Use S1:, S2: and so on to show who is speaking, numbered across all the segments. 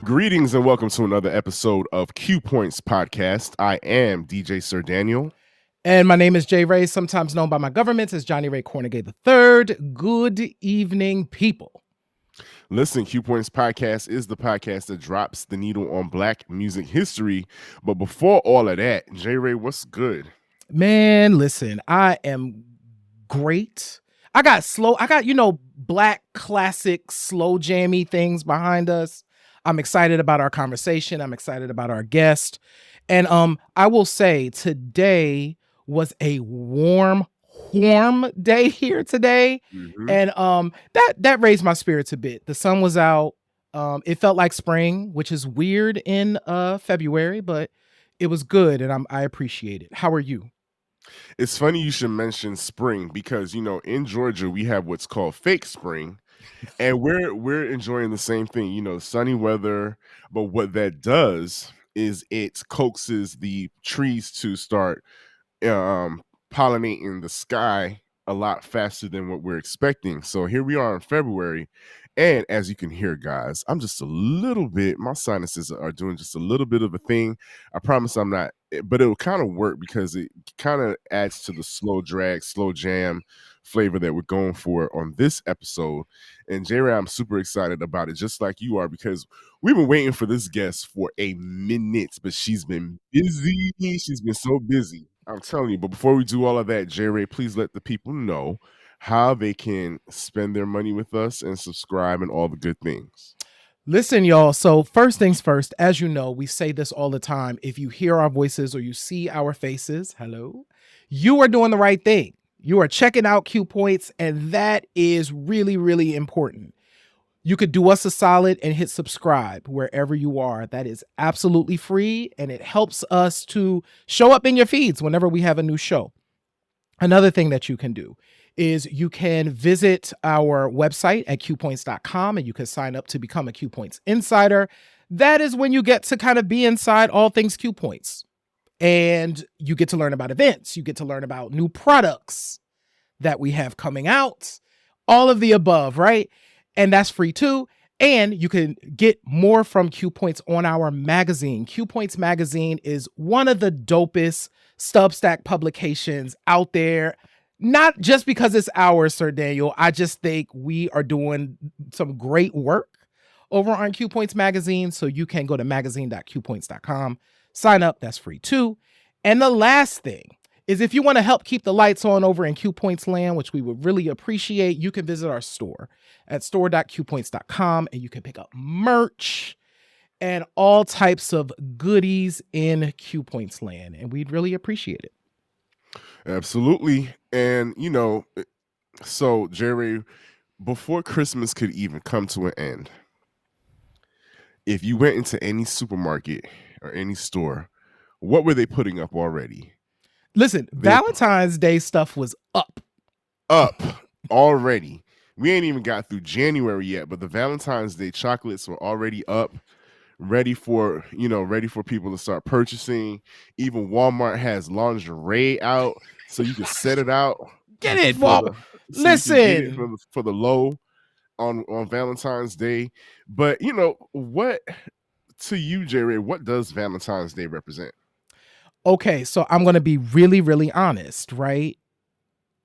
S1: Greetings and welcome to another episode of Q Points Podcast. I am DJ Sir Daniel.
S2: And my name is Jay Ray, sometimes known by my government as Johnny Ray Cornegay III. Good evening, people.
S1: Listen, Q Points Podcast is the podcast that drops the needle on Black music history. But before all of that, Jay Ray, what's good?
S2: Man, listen, I am great. I got, Black classic slow jammy things behind us. I'm excited about our conversation. I'm excited about our guest. And I will say today was a warm day here today.
S1: Mm-hmm.
S2: And that raised my spirits a bit. The sun was out. It felt like spring, which is weird in February, but it was good and I appreciate it. How are you?
S1: It's funny you should mention spring because, in Georgia, we have what's called fake spring. And we're enjoying the same thing, sunny weather. But what that does is it coaxes the trees to start pollinating the sky a lot faster than what we're expecting. So here we are in February. And as you can hear, guys, I'm just my sinuses are doing just a little bit of a thing. I promise I'm not, but it'll kind of work because it kind of adds to the slow drag, slow jam flavor that we're going for on this episode. And J-Ray, I'm super excited about it, just like you are, because we've been waiting for this guest for a minute, but she's been busy. She's been so busy. I'm telling you. But before we do all of that, J-Ray, please let the people know how they can spend their money with us and subscribe and all the good things.
S2: Listen, y'all. So first things first, as you know, we say this all the time. If you hear our voices or you see our faces, hello, you are doing the right thing. You are checking out Q Points, and that is really, really important. You could do us a solid and hit subscribe wherever you are. That is absolutely free, and it helps us to show up in your feeds whenever we have a new show. Another thing that you can do is you can visit our website at qpoints.com and you can sign up to become a Q Points Insider. That is when you get to kind of be inside all things Q Points. And you get to learn about events. You get to learn about new products that we have coming out. All of the above, right? And that's free too. And you can get more from Q Points on our magazine. Q Points Magazine is one of the dopest Substack publications out there. Not just because it's ours, Sir Daniel. I just think we are doing some great work over on Q Points Magazine. So you can go to magazine.qpoints.com. Sign up. That's free too. And the last thing is if you want to help keep the lights on over in Q Points land, which we would really appreciate, you can visit our store at store.qpoints.com and you can pick up merch and all types of goodies in Q Points land. And we'd really appreciate it.
S1: Absolutely. And, so Jerry, before Christmas could even come to an end, if you went into any supermarket or any store, what were they putting up already?
S2: Listen, Valentine's Day stuff was up
S1: already. We ain't even got through January yet, but the Valentine's Day chocolates were already up, ready for people to start purchasing. Even Walmart has lingerie out, so you can set it out.
S2: Get it, Walmart. Listen,
S1: for the low on Valentine's Day. But what to you, Jerry? What does Valentine's Day represent?
S2: Okay, so I'm going to be really, really honest, right?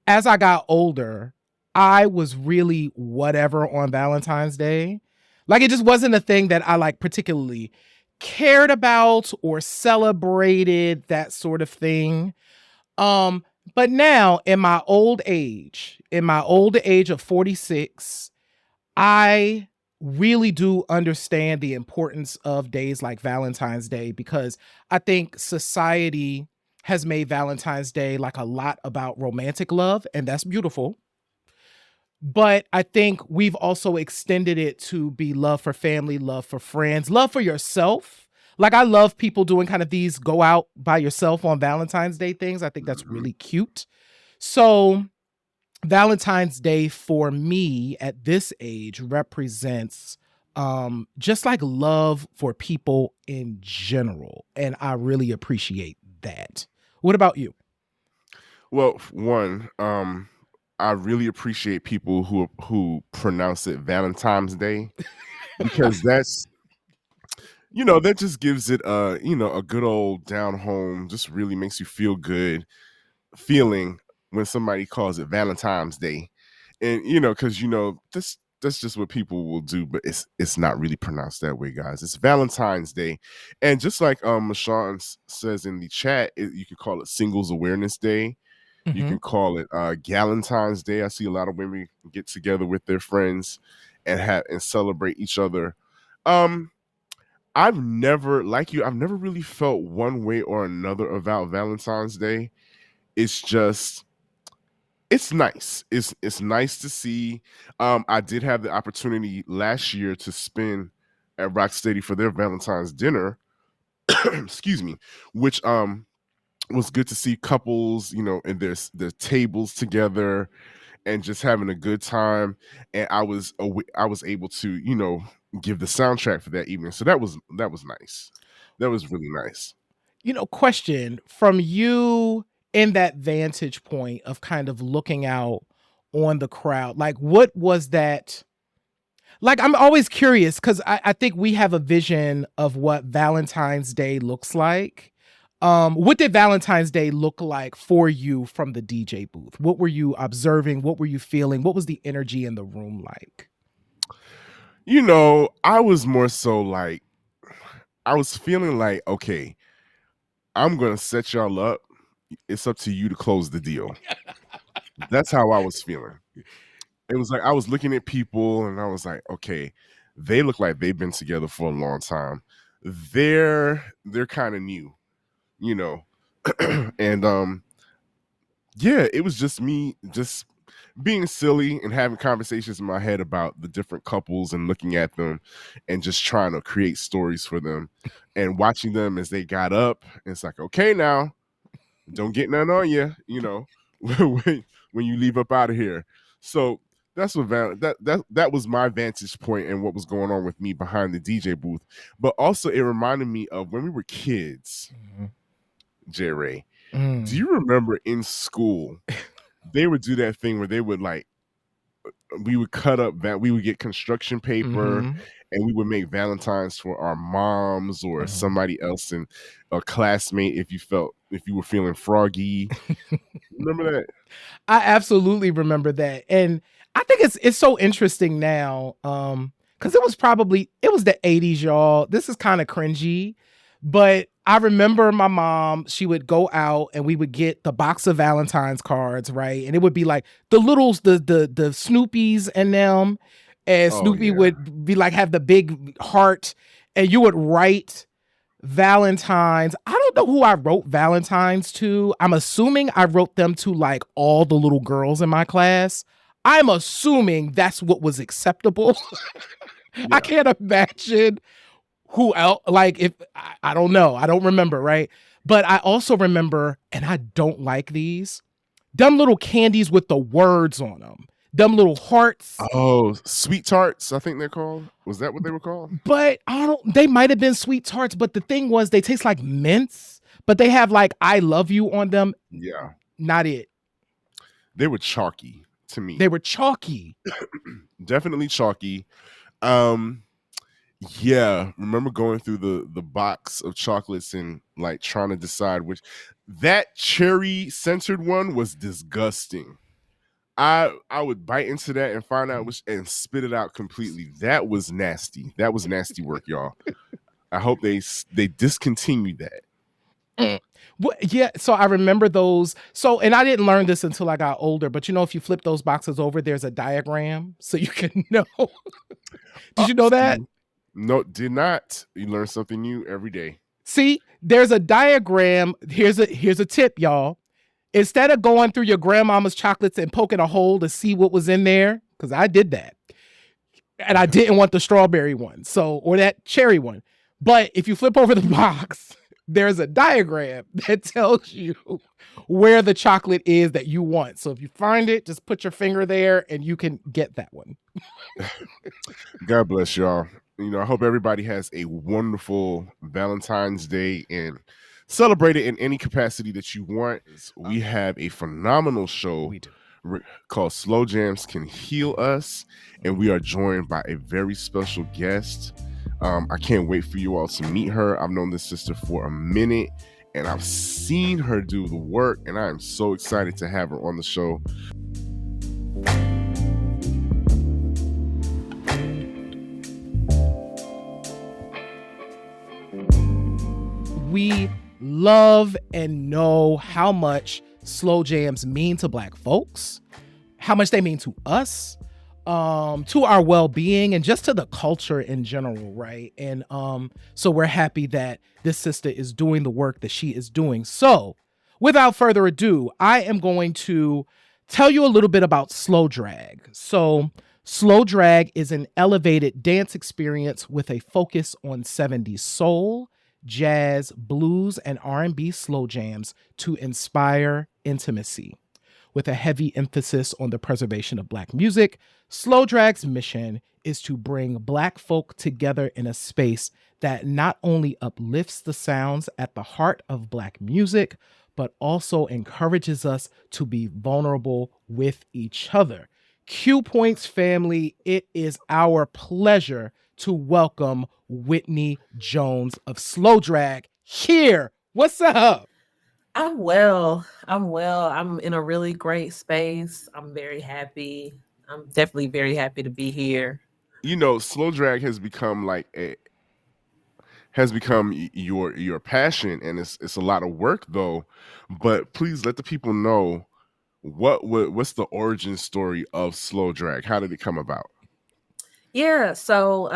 S2: As I got older, I was really whatever on Valentine's Day. Like, it just wasn't a thing that I particularly cared about or celebrated, that sort of thing. But now in my old age of 46, I really do understand the importance of days like Valentine's Day, because I think society has made Valentine's Day a lot about romantic love, and that's beautiful. But I think we've also extended it to be love for family, love for friends, love for yourself. Like I love people doing kind of these go out by yourself on Valentine's Day things. I think that's
S1: Mhm.
S2: really cute. So Valentine's Day for me at this age represents just like love for people in general. And I really appreciate that. What about you?
S1: Well, one, I really appreciate people who pronounce it Valentine's Day because that's that just gives it a good old down home, just really makes you feel good feeling when somebody calls it Valentine's Day. And because that's just what people will do, but it's not really pronounced that way, guys. It's Valentine's Day. And just like Mashawn says in the chat, you can call it Singles Awareness Day. You
S2: Hmm.
S1: can call it Galentine's Day. I see a lot of women get together with their friends and celebrate each other. Um, I've never, like you, I've never really felt one way or another about Valentine's Day. It's just it's nice. It's nice to see. I did have the opportunity last year to spend at Rock Steady for their Valentine's dinner. Excuse me, which was good to see couples, in their tables together and just having a good time. And I was able to, give the soundtrack for that evening. So that was nice. That was really nice.
S2: Question from you in that vantage point of kind of looking out on the crowd. Like, what was that? Like, I'm always curious because I think we have a vision of what Valentine's Day looks like. What did Valentine's Day look like for you from the DJ booth? What were you observing? What were you feeling? What was the energy in the room like?
S1: I was more so like I was feeling like, okay, I'm gonna set y'all up. It's up to you to close the deal. That's how I was feeling. It was like I was looking at people and I was like, okay, they look like they've been together for a long time. They're kind of new, you know. And yeah, it was just me just being silly and having conversations in my head about the different couples and looking at them and just trying to create stories for them and watching them as they got up. And it's like, okay, now don't get none on you, when you leave up out of here. So that's what that was my vantage point and what was going on with me behind the DJ booth. But also it reminded me of when we were kids,
S2: Mhm.
S1: J Ray. Do
S2: Mm.
S1: you remember in school they would do that thing where they would like we would cut up that we would get construction paper
S2: Mhm.
S1: and we would make valentines for our moms or
S2: Mhm.
S1: somebody else in a classmate if you were feeling froggy. Remember that?
S2: I absolutely remember that. And I think it's so interesting now. Because it was the 80s, y'all. This is kind of cringy. But I remember my mom, she would go out and we would get the box of Valentine's cards, right? And it would be like the littles, the Snoopies and them. And
S1: Oh
S2: Snoopy
S1: yeah.
S2: would be like have the big heart, and you would write Valentine's. I don't know who I wrote Valentine's to. I'm assuming I wrote them to like all the little girls in my class. I'm assuming that's what was acceptable. I
S1: Yeah.
S2: can't imagine who else. Like, if I don't know, I don't remember, right? But I also remember, and I don't like these, them little candies with the words on them, them little hearts.
S1: Oh, sweet tarts, I think they're called. Was that what they were called?
S2: But I don't, they might have been sweet tarts, but the thing was, they taste like mints, but they have like I love you on them.
S1: Yeah.
S2: Not it.
S1: They were chalky to
S2: They
S1: me.
S2: were chalky.
S1: Definitely chalky. Um yeah, remember going through the box of chocolates and like trying to decide which that cherry centered one was disgusting. I would bite into that and find out which and spit it out completely. That was nasty. That was nasty work, y'all. I hope they discontinued that.
S2: Mm. Yeah, so I remember those. So, and I didn't learn this until I got older, but if you flip those boxes over, there's a diagram so you can know. Did you know that?
S1: See, no, did not. You learn something new every day.
S2: See, there's a diagram. Here's a tip, y'all. Instead of going through your grandmama's chocolates and poking a hole to see what was in there, because I did that. And I didn't want the strawberry one, so or that cherry one. But if you flip over the box, there's a diagram that tells you where the chocolate is that you want. So if you find it, just put your finger there and you can get that one.
S1: God bless y'all. I hope everybody has a wonderful Valentine's Day and celebrate it in any capacity that you want. We have a phenomenal show
S2: We do.
S1: called Slow Jams Can Heal Us, and we are joined by a very special guest. I can't wait for you all to meet her. I've known this sister for a minute, and I've seen her do the work, and I am so excited to have her on the show.
S2: We love and know how much slow jams mean to Black folks, how much they mean to us, to our well-being, and just to the culture in general, right? And so we're happy that this sister is doing the work that she is doing. So without further ado, I am going to tell you a little bit about slow drag. So slow drag is an elevated dance experience with a focus on 70s soul, jazz, blues, and R&B slow jams to inspire intimacy. With a heavy emphasis on the preservation of Black music, Slow Drag's mission is to bring Black folk together in a space that not only uplifts the sounds at the heart of Black music, but also encourages us to be vulnerable with each other. Q Points family, it is our pleasure to welcome Whitney Jones of Slow Drag here. What's up?
S3: I'm well. I'm well. I'm in a really great space. I'm very happy. I'm definitely very happy to be here.
S1: Slow drag has become your passion, and it's a lot of work though. But please let the people know what's the origin story of slow drag. How did it come about?
S3: Yeah, so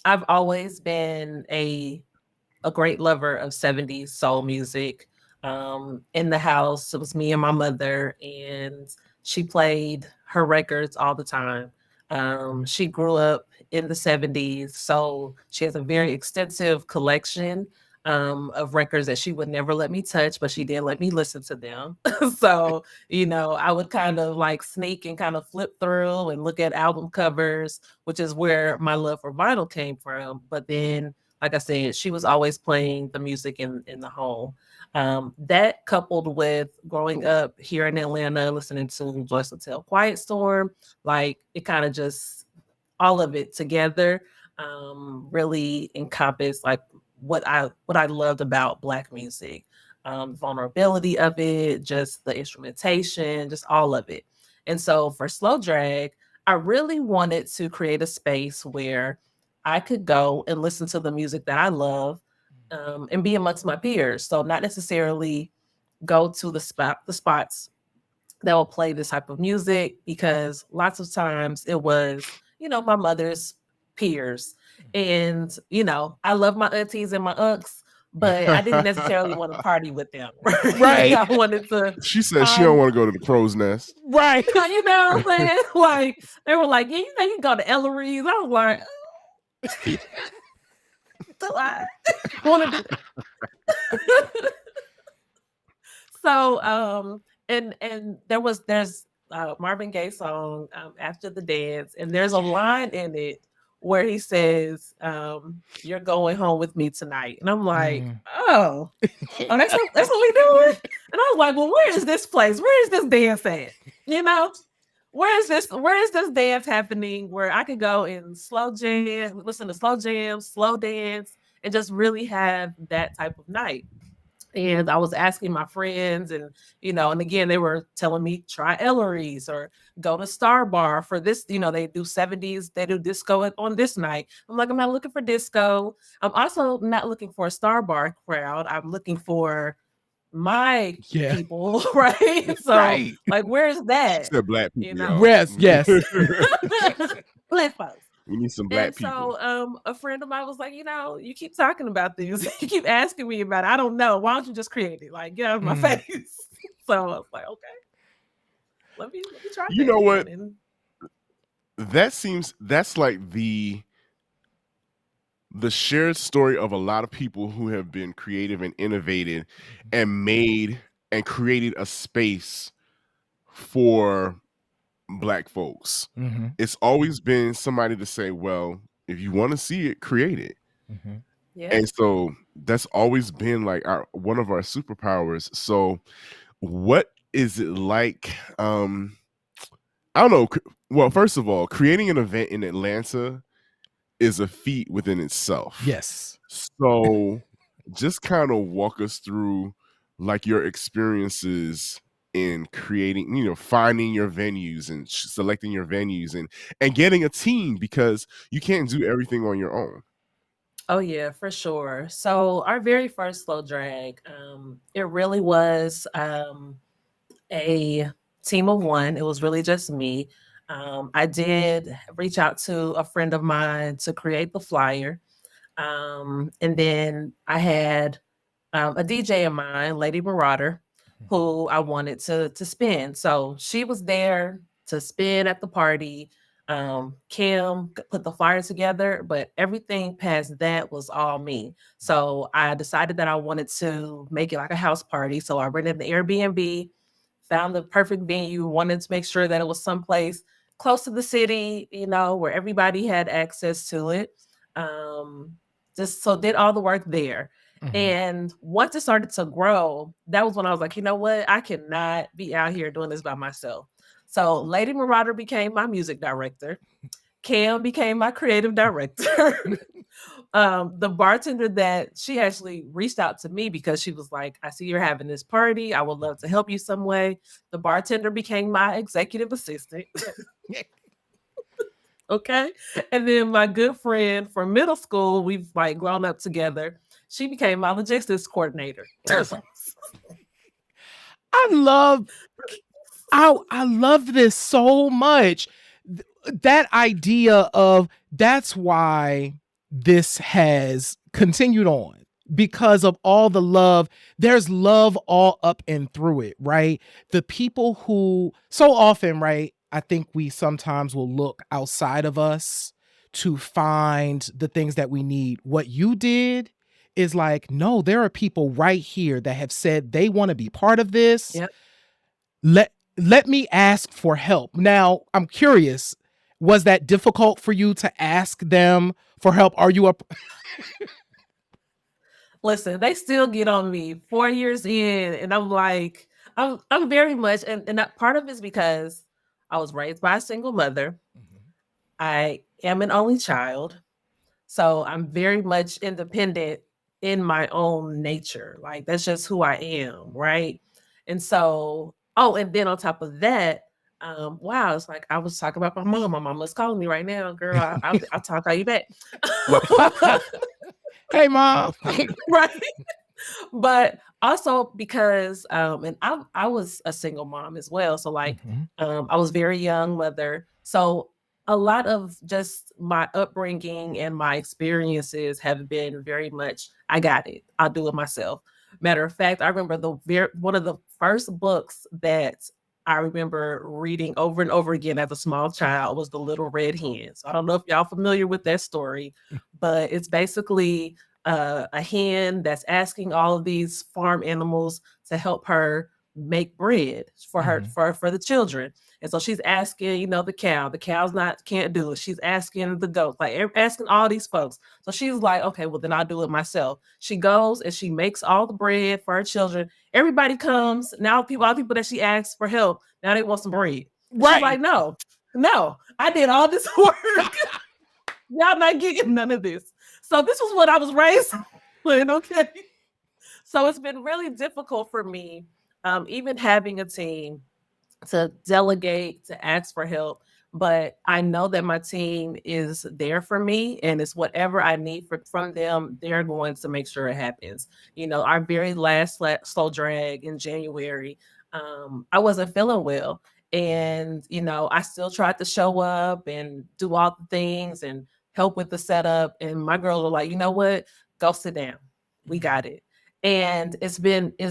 S3: I've always been a great lover of 70s soul music. In the house, it was me and my mother, and she played her records all the time. She grew up in the 70s, so she has a very extensive collection of records that she would never let me touch, but she did let me listen to them. So, I would kind of like sneak and kind of flip through and look at album covers, which is where my love for vinyl came from. But then like I said, she was always playing the music in the home. That coupled with growing up here in Atlanta, listening to Joyce Tell Quiet Storm, like it kind of just all of it together really encompassed like what I loved about Black music, vulnerability of it, just the instrumentation, just all of it. And so for slow drag, I really wanted to create a space where I could go and listen to the music that I love and be amongst my peers. So not necessarily go to the spots that will play this type of music because lots of times it was, my mother's peers. And, I love my aunties and my unks, but I didn't necessarily want to party with them. Right?
S2: Right.
S3: I wanted to
S1: She says she don't
S3: find
S1: want to go to the crow's nest.
S2: Right.
S3: you know what I'm saying? Like they were like, yeah, you can go to Ellery's. I was like, do I want to do so and there's Marvin Gaye song After the Dance, and there's a line in it where he says you're going home with me tonight, and I'm like, oh, that's what we doing. And I was like, well, where is this place, where is this dance at, you know where is this dance happening where I could go and slow jam, listen to slow jams, slow dance, and just really have that type of night. And I was asking my friends, and again, they were telling me try Ellery's or go to Star Bar for this. They do 70s, they do disco on this night. I'm like, I'm not looking for disco. I'm also not looking for a Star Bar crowd. I'm looking for my
S2: Yeah.
S3: people, right? So,
S2: Right.
S3: like, where's
S1: She
S3: that?
S1: said black people,
S3: You know,
S1: y'all.
S2: Yes. Yes.
S3: Black folks.
S1: We need some
S3: And
S1: black people.
S3: so a friend of mine was like, you keep talking about this. You keep asking me about it. I don't know. Why don't you just create it? Like, get out of my face. So I was like, okay, let me try
S1: You
S3: that
S1: know what?
S3: then. And
S1: that's like the shared story of a lot of people who have been creative and innovated and made and created a space for Black folks.
S2: Mm-hmm.
S1: It's always been somebody to say, well, if you want to see it, create it.
S2: Mm-hmm.
S3: Yeah.
S1: And so that's always been like our one of our superpowers. So what is it like? I don't know. Well, first of all, creating an event in Atlanta is a feat within itself.
S2: Yes.
S1: So just kind of walk us through like your experiences in creating, finding your venues and selecting your venues and getting a team because you can't do everything on your own.
S3: Oh yeah, for sure. So our very first slow drag, it really was a team of one. It was really just me. I did reach out to a friend of mine to create the flyer. And then I had a DJ of mine, Lady Marauder, who I wanted to spin. So she was there to spin at the party. Kim put the flyer together, but everything past that was all me. So I decided that I wanted to make it like a house party. So I rented the Airbnb, found the perfect venue, wanted to make sure that it was someplace close to the city, where everybody had access to it. Um, just so did all the work there.
S2: Mm-hmm.
S3: And once it started to grow, that was when I was like, you know what? I cannot be out here doing this by myself. So Lady Marauder became my music director. Cam became my creative director. The bartender that she actually reached out to me because she was like, I see you're having this party. I would love to help you some way. The bartender became my executive assistant. Okay. And then my good friend from middle school, we've like grown up together. She became my logistics coordinator.
S2: I love I love this so much. That idea of that's why this has continued on because of all the love. There's love all up and through it, right? The people who so often, right? I think we sometimes will look outside of us to find the things that we need. What you did is like, no, there are people right here that have said they want to be part of this.
S3: Yep.
S2: Let me ask for help. Now, I'm curious, was that difficult for you to ask them for help? Are you up?
S3: Listen, they still get on me 4 years in, and I'm like, I'm very much, and that part of it is because I was raised by a single mother. I am an only child. So I'm very much independent in my own nature. Like that's just who I am, right? And so, oh, and then on top of that, wow, it's like I was talking about my mom. My mama's calling me right now, girl. I'll call you back.
S2: Hey, mom.
S3: Right. But also because and I was a single mom as well. So like
S2: Mhm.
S3: I was very young mother. So a lot of just my upbringing and my experiences have been very much I got it. I'll do it myself. Matter of fact, I remember one of the first books that I remember reading over and over again as a small child was The Little Red Hen. So I don't know if y'all familiar with that story, but it's basically a hen that's asking all of these farm animals to help her make bread for her
S2: Mhm.
S3: for the children. And so she's asking, the cow. The cow's not can't do it. She's asking the goat, like asking all these folks. So she's like, okay, well then I'll do it myself. She goes and she makes all the bread for her children. Everybody comes now. All the people that she asks for help now they want some bread. And she's
S2: Right.
S3: like, no, no, I did all this work. Y'all not getting none of this. So this was what I was raised with, okay? So it's been really difficult for me, even having a team to delegate, to ask for help. But I know that my team is there for me, and it's whatever I need from them, they're going to make sure it happens. Our very last slow drag in January, I wasn't feeling well. And, I still tried to show up and do all the things and help with the setup. And my girls were like, you know what? Go sit down. We got it. And it's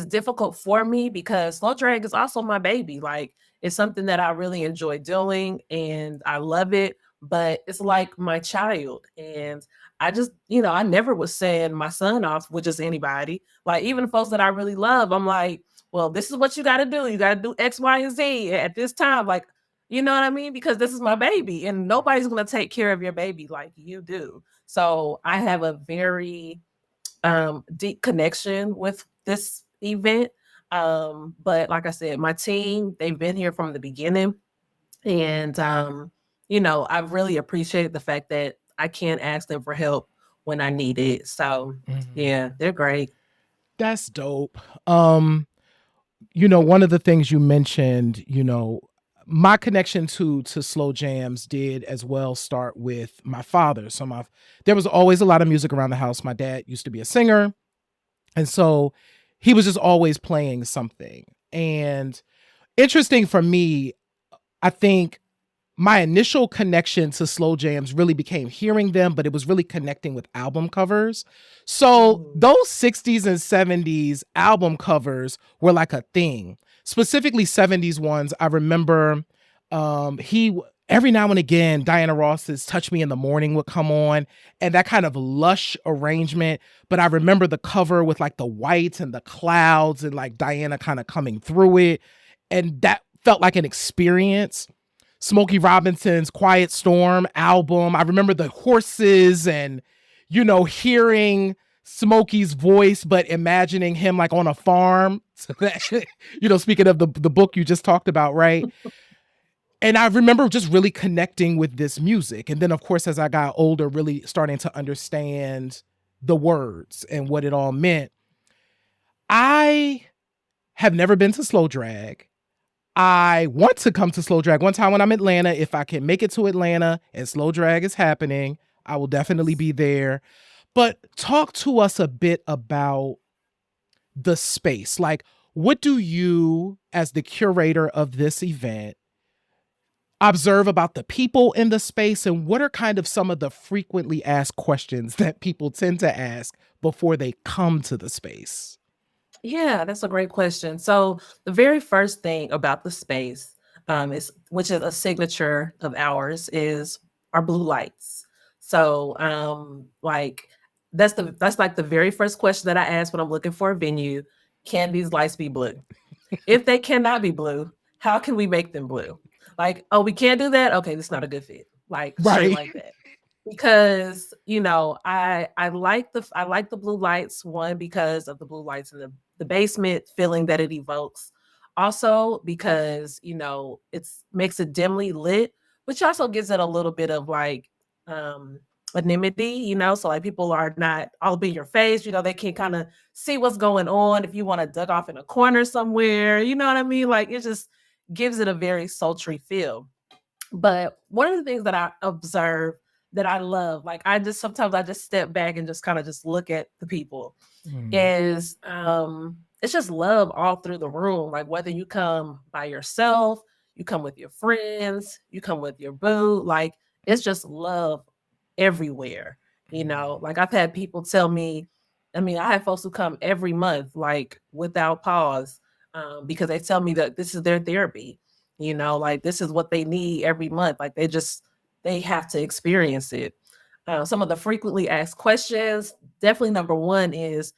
S3: difficult for me because slow drag is also my baby. Like, It's something that I really enjoy doing and I love it, but it's like my child. And I just, I never would send my son off with just anybody. Like even folks that I really love, I'm like, well, this is what you got to do. You got to do X, Y, and Z at this time. Like, you know what I mean? Because this is my baby and nobody's going to take care of your baby like you do. So I have a very deep connection with this event. But like I said, my team, they've been here from the beginning. And, I really appreciated the fact that I can ask them for help when I need it. So,
S2: Mhm.
S3: yeah, they're great.
S2: That's dope. One of the things you mentioned, my connection to slow jams did as well start with my father. There was always a lot of music around the house. My dad used to be a singer, and so he was just always playing something. And interesting for me, I think my initial connection to slow jams really became hearing them, but it was really connecting with album covers. So
S3: Mhm.
S2: those 60s and 70s album covers were like a thing. Specifically 70s ones. I remember he every now and again Diana Ross's Touch Me in the Morning would come on, and that kind of lush arrangement, but I remember the cover with like the whites and the clouds and like Diana kind of coming through it, and that felt like an experience. Smokey Robinson's Quiet Storm album. I remember the horses and, hearing Smokey's voice, but imagining him like on a farm. So that, speaking of the book you just talked about, right? And I remember just really connecting with this music. And then, of course, as I got older, really starting to understand the words and what it all meant. I have never been to Slow Drag. I want to come to Slow Drag one time when I'm in Atlanta. If I can make it to Atlanta and Slow Drag is happening, I will definitely be there. But talk to us a bit about the space. Like, what do you, as the curator of this event, observe about the people in the space? And what are kind of some of the frequently asked questions that people tend to ask before they come to the space?
S3: Yeah, that's a great question. So the very first thing about the space, is which is a signature of ours, is our blue lights. So, like that's like the very first question that I ask when I'm looking for a venue. Can these lights be blue? If they cannot be blue, how can we make them blue? Like, oh, we can't do that. Okay, this is not a good fit. Like straight
S2: Right.
S3: like that. Because I like the blue lights, one because of the blue lights in the basement feeling that it evokes, also because it's makes it dimly lit, which also gives it a little bit of like um anonymity, so like people are not all up in your face, they can kind of see what's going on if you want to duck off in a corner somewhere, you know what I mean, like it just gives it a very sultry feel. But one of the things that I observe that I love, like I just sometimes I just step back and just kind of just look at the people,
S2: Mm.
S3: is it's just love all through the room. Like whether you come by yourself, you come with your friends, you come with your boo, like it's just love everywhere. Like I've had people tell me, I mean, I have folks who come every month, like without pause, because they tell me that this is their therapy, like this is what they need every month. Like they have to experience it. Some of the frequently asked questions, definitely number one is,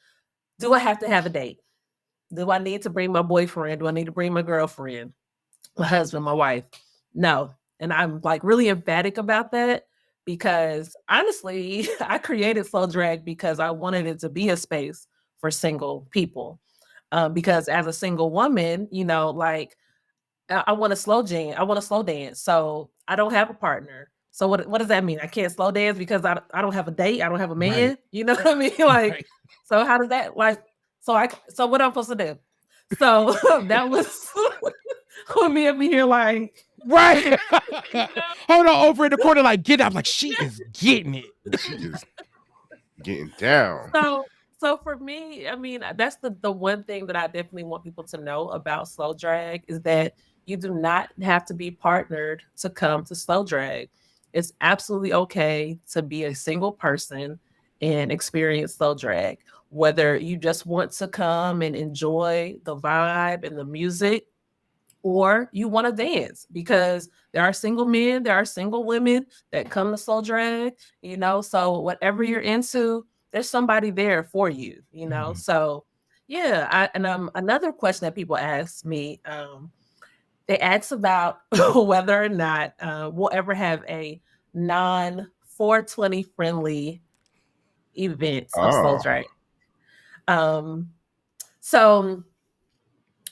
S3: do I have to have a date? Do I need to bring my boyfriend? Do I need to bring my girlfriend, my husband, my wife? No. And I'm like really emphatic about that because honestly, I created Slow Drag because I wanted it to be a space for single people. Because as a single woman, like I want to slow jam. I want to slow dance. So I don't have a partner. So what does that mean? I can't slow dance because I don't have a date. I don't have a
S2: Right.
S3: man. You know what I mean? Like,
S2: Right.
S3: so how does that like? So what I'm supposed to do? So that was with me up here like,
S2: Right.
S3: you know.
S2: Hold on, over in the corner, like, get up. Like, she is getting it.
S1: She is getting down.
S3: So so for me, I mean, that's the one thing that I definitely want people to know about slow drag is that you do not have to be partnered to come to slow drag. It's absolutely okay to be a single person and experience slow drag. Whether you just want to come and enjoy the vibe and the music, or you want to dance, because there are single men, there are single women that come to slow drag, so whatever you're into, there's somebody there for you,
S2: Mhm.
S3: so yeah. Another question that people ask me, they ask about whether or not we'll ever have a non 420 friendly event of slow
S1: Oh,
S3: drag. um so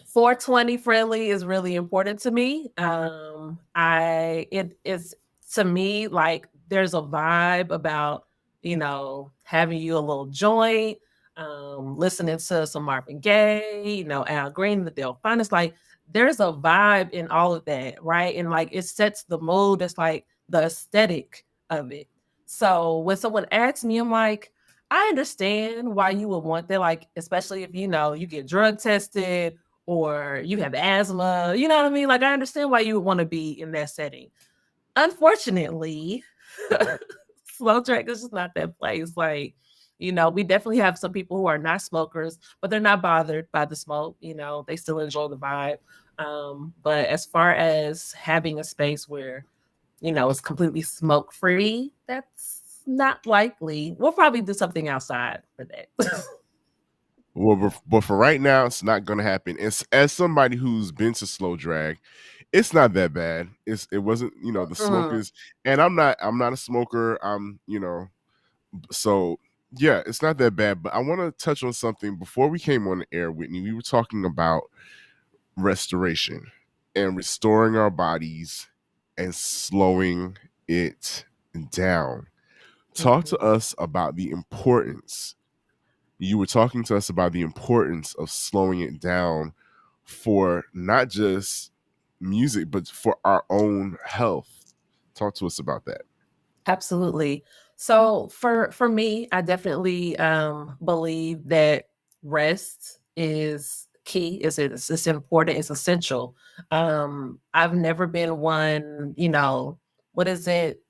S3: 420 friendly is really important to me. I it is, to me, like, there's a vibe about, having you a little joint, listening to some Marvin Gaye, Al Green, the Delphonics. Like, there's a vibe in all of that, right? And like, it sets the mood. It's like the aesthetic of it. So when someone asks me, I'm like, I understand why you would want that, like, especially if you get drug tested or you have asthma, you know what I mean? Like, I understand why you would want to be in that setting. Unfortunately, slow track is just not that place. Like, we definitely have some people who are not smokers, but they're not bothered by the smoke. They still enjoy the vibe. But as far as having a space where, it's completely smoke free, that's not likely. We'll probably do something outside for that.
S1: well, but for right now, it's not going to happen. As somebody who's been to slow drag, it's not that bad. It wasn't, the
S3: Mm,
S1: smokers, and I'm not a smoker. So yeah, it's not that bad. But I want to touch on something before we came on the air, Whitney. We were talking about restoration and restoring our bodies and slowing it down. Talk to
S3: mhm.
S1: us about the importance. You were talking to us about the importance of slowing it down for not just music, but for our own health. Talk to us about that.
S3: Absolutely. So for me, I definitely believe that rest is key. It's important. It's essential. I've never been one. What is it?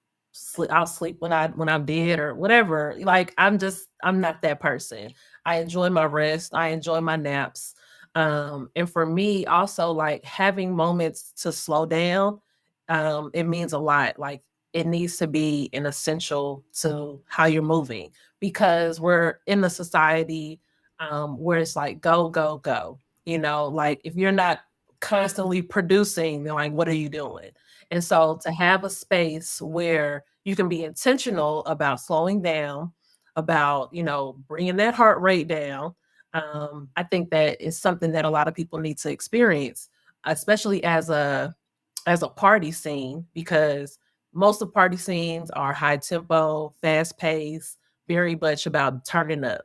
S3: I'll sleep when I'm dead or whatever. Like, I'm not that person. I enjoy my rest. I enjoy my naps. And for me, also, like, having moments to slow down, it means a lot. Like, it needs to be an essential to how you're moving, because we're in a society where it's like go, go, go. Like, if you're not constantly producing, then, like, what are you doing? And so to have a space where you can be intentional about slowing down, about, bringing that heart rate down, I think that is something that a lot of people need to experience, especially as a party scene, because most of party scenes are high tempo, fast paced, very much about turning up.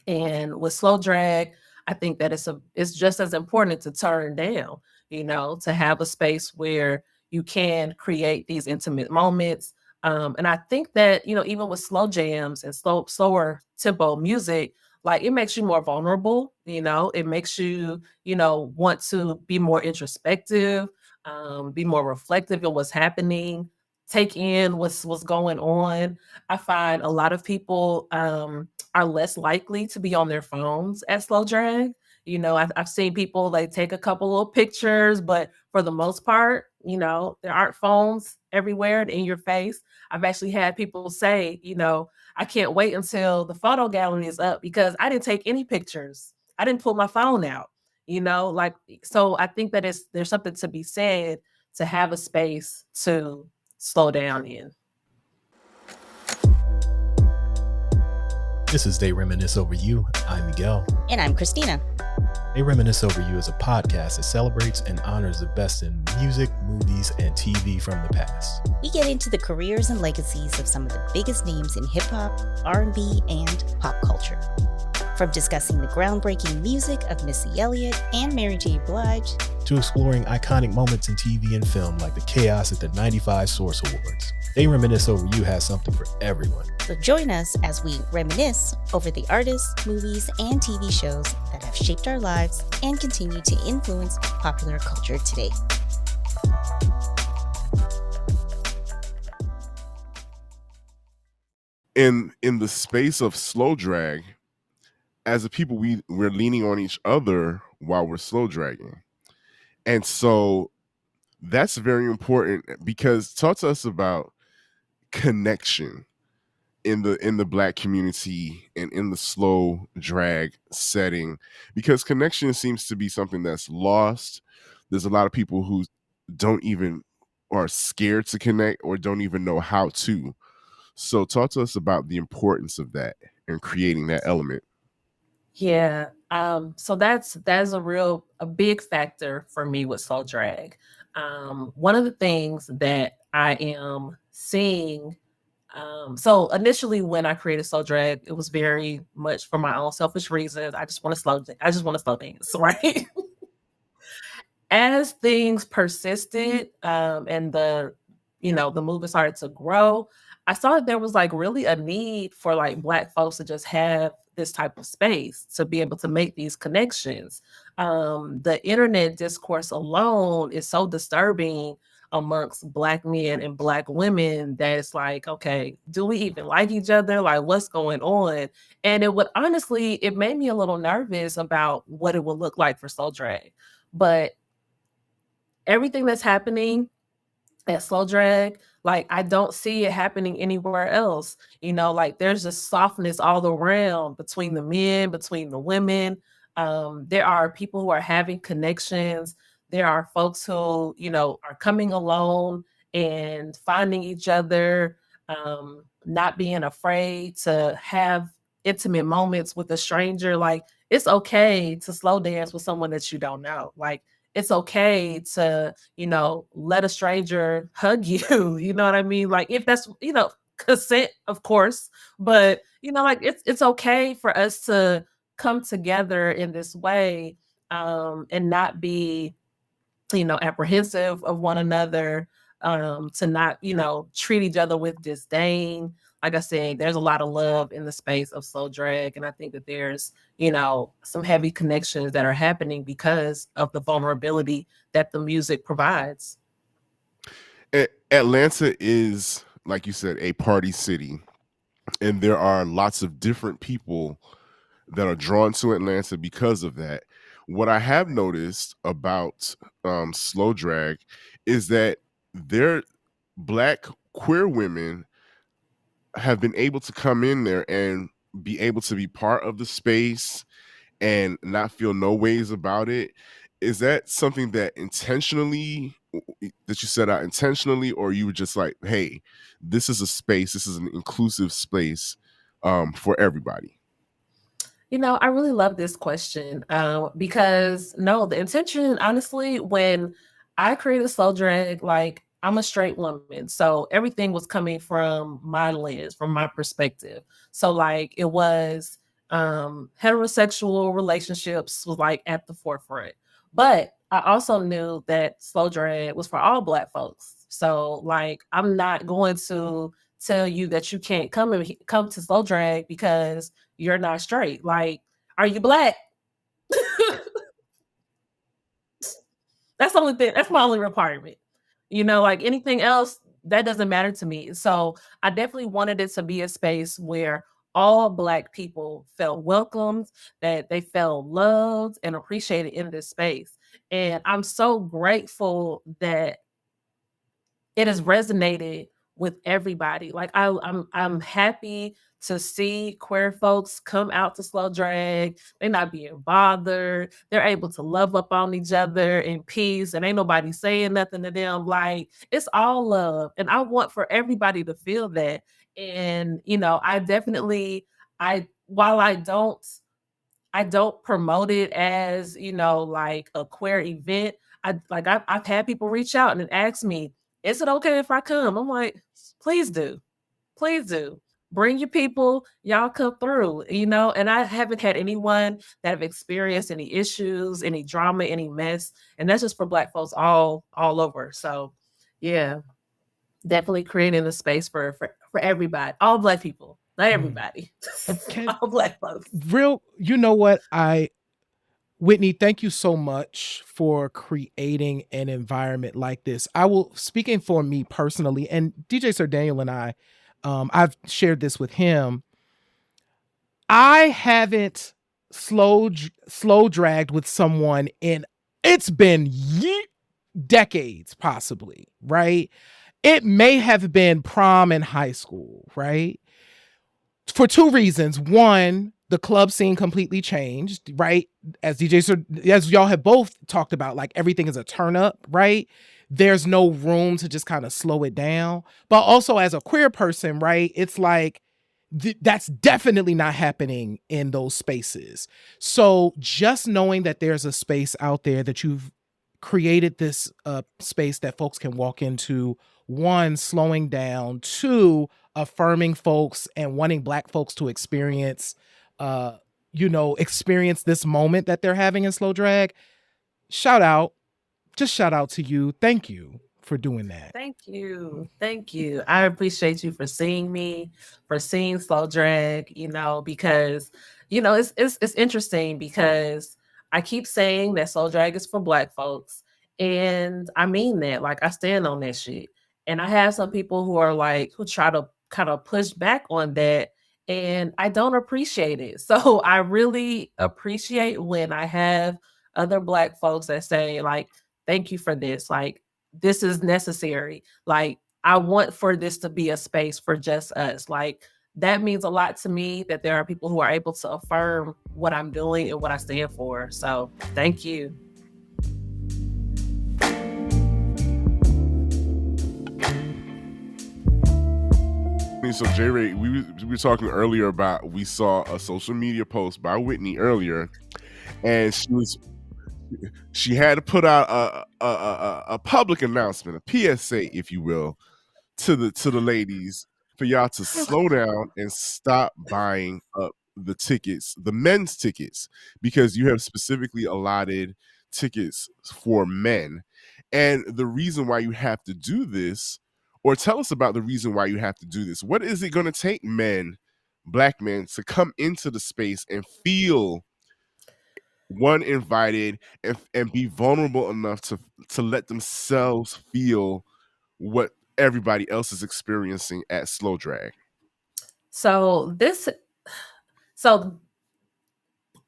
S3: And with slow drag, I think that it's just as important to turn down, to have a space where you can create these intimate moments. And I think that, even with slow jams and slower tempo music, like, it makes you more vulnerable, it makes you, want to be more introspective, be more reflective of what's happening, take in what's going on. I find a lot of people are less likely to be on their phones at slow drag. I've seen people, like, take a couple little pictures, but for the most part, there aren't phones everywhere and in your face. I've actually had people say, I can't wait until the photo gallery is up because I didn't take any pictures. I didn't pull my phone out, like, so I think that there's something to be said to have a space to slow down in.
S2: This is They Reminisce Over You. I'm Miguel.
S4: And I'm Christina.
S2: They Reminisce Over You is a podcast that celebrates and honors the best in music, movies, and TV from the past.
S4: We get into the careers and legacies of some of the biggest names in hip hop, R&B, and pop culture. From discussing the groundbreaking music of Missy Elliott and Mary J. Blige,
S2: to exploring iconic moments in TV and film like the chaos at the 95 Source Awards. They Reminisce Over You has something for everyone.
S4: So join us as we reminisce over the artists, movies, and TV shows that have shaped our lives and continue to influence popular culture today.
S1: In the space of slow drag, as a people, we're leaning on each other while we're slow dragging. And so that's very important, because talk to us about connection in the Black community and in the slow drag setting, because connection seems to be something that's lost. There's a lot of people who don't even, or are scared to connect, or don't even know how to. So talk to us about the importance of that and creating that element.
S3: Yeah. So that's a big factor for me with soul drag. One of the things that I am seeing, so initially when I created soul drag, it was very much for my own selfish reasons. I just want to slow dance, right? As things persisted, and the movement started to grow, I saw that there was like really a need for like Black folks to just have this type of space to be able to make these connections. The internet discourse alone is so disturbing amongst Black men and Black women that it's like, okay, do we even like each other? Like, what's going on? And it made me a little nervous about what it would look like for soul drag. But everything that's happening at slow drag, like I don't see it happening anywhere else. Like there's just softness all around between the men, between the women. There are people who are having connections. There are folks who, are coming alone and finding each other, not being afraid to have intimate moments with a stranger. Like it's okay to slow dance with someone that you don't know. Like it's okay to, let a stranger hug you. You know what I mean? Like if that's, consent, of course, but like it's okay for us to come together in this way, and not be, apprehensive of one another, to not, treat each other with disdain. Like I said, there's a lot of love in the space of slow drag. And I think that there's, some heavy connections that are happening because of the vulnerability that the music provides.
S1: Atlanta is, like you said, a party city, and there are lots of different people that are drawn to Atlanta because of that. What I have noticed about slow drag is that their Black queer women have been able to come in there and be able to be part of the space and not feel no ways about it. Is that something that that you set out intentionally, or you were just like, hey, this is a space, this is an inclusive space for everybody?
S3: I really love this question, because no, the intention, honestly, when I created Slow Drag, like I'm a straight woman, so everything was coming from my lens, from my perspective. So like it was, heterosexual relationships was like at the forefront, but I also knew that Slow Drag was for all Black folks. So like I'm not going to tell you that you can't come to Slow Drag because you're not straight. Like, are you Black? That's the only thing. That's my only requirement. Like anything else, that doesn't matter to me. So I definitely wanted it to be a space where all Black people felt welcomed, that they felt loved and appreciated in this space. And I'm so grateful that it has resonated with everybody. Like I'm happy to see queer folks come out to slow drag. They're not being bothered. They're able to love up on each other in peace, and ain't nobody saying nothing to them. Like it's all love, and I want for everybody to feel that. And I definitely, I while I don't promote it as, like a queer event. I've had people reach out and ask me, "Is it okay if I come?" I'm like, "Please do. Please do. Bring your people, y'all come through," and I haven't had anyone that have experienced any issues, any drama, any mess, and that's just for Black folks all over. So, yeah, definitely creating a space for everybody, all Black people, not everybody,
S2: Can
S3: all Black folks.
S2: you know what? Whitney, thank you so much for creating an environment like this. I will, speaking for me personally, and DJ Sir Daniel and I've shared this with him. I haven't slow dragged with someone in It's been decades, possibly, right? It may have been prom in high school, right? For two reasons. One, the club scene completely changed, right? As as y'all have both talked about, like everything is a turn up, right? There's no room to just kind of slow it down. But also as a queer person, right? It's like that's definitely not happening in those spaces. So just knowing that there's a space out there that you've created this space that folks can walk into, one, slowing down, two, affirming folks and wanting Black folks to experience experience this moment that they're having in slow drag. Shout out, just shout out to you. Thank you for doing that.
S3: Thank you. Thank you. I appreciate you for seeing me, for seeing slow drag, because it's interesting because I keep saying that slow drag is for Black folks. And I mean that. Like I stand on that shit. And I have some people who are like who try to kind of push back on that. And I don't appreciate it. So I really appreciate when I have other Black folks that say, like, thank you for this. Like, this is necessary. Like, I want for this to be a space for just us. Like, that means a lot to me that there are people who are able to affirm what I'm doing and what I stand for. So thank you.
S1: So J Ray, we were talking earlier about, we saw a social media post by Whitney earlier, and she had to put out a public announcement, a PSA, if you will, to the ladies, for y'all to slow down and stop buying up the tickets, the men's tickets, because you have specifically allotted tickets for men. And the reason why you have to do this, or tell us about the reason why you have to do this. What is it going to take men, Black men, to come into the space and feel invited and be vulnerable enough to let themselves feel what everybody else is experiencing at slow drag?
S3: So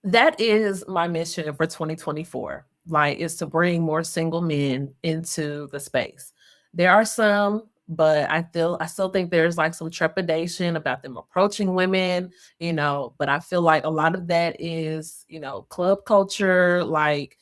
S3: that is my mission for 2024. Like, is to bring more single men into the space. There are some, but I still think there's like some trepidation about them approaching women, but I feel like a lot of that is, club culture. Like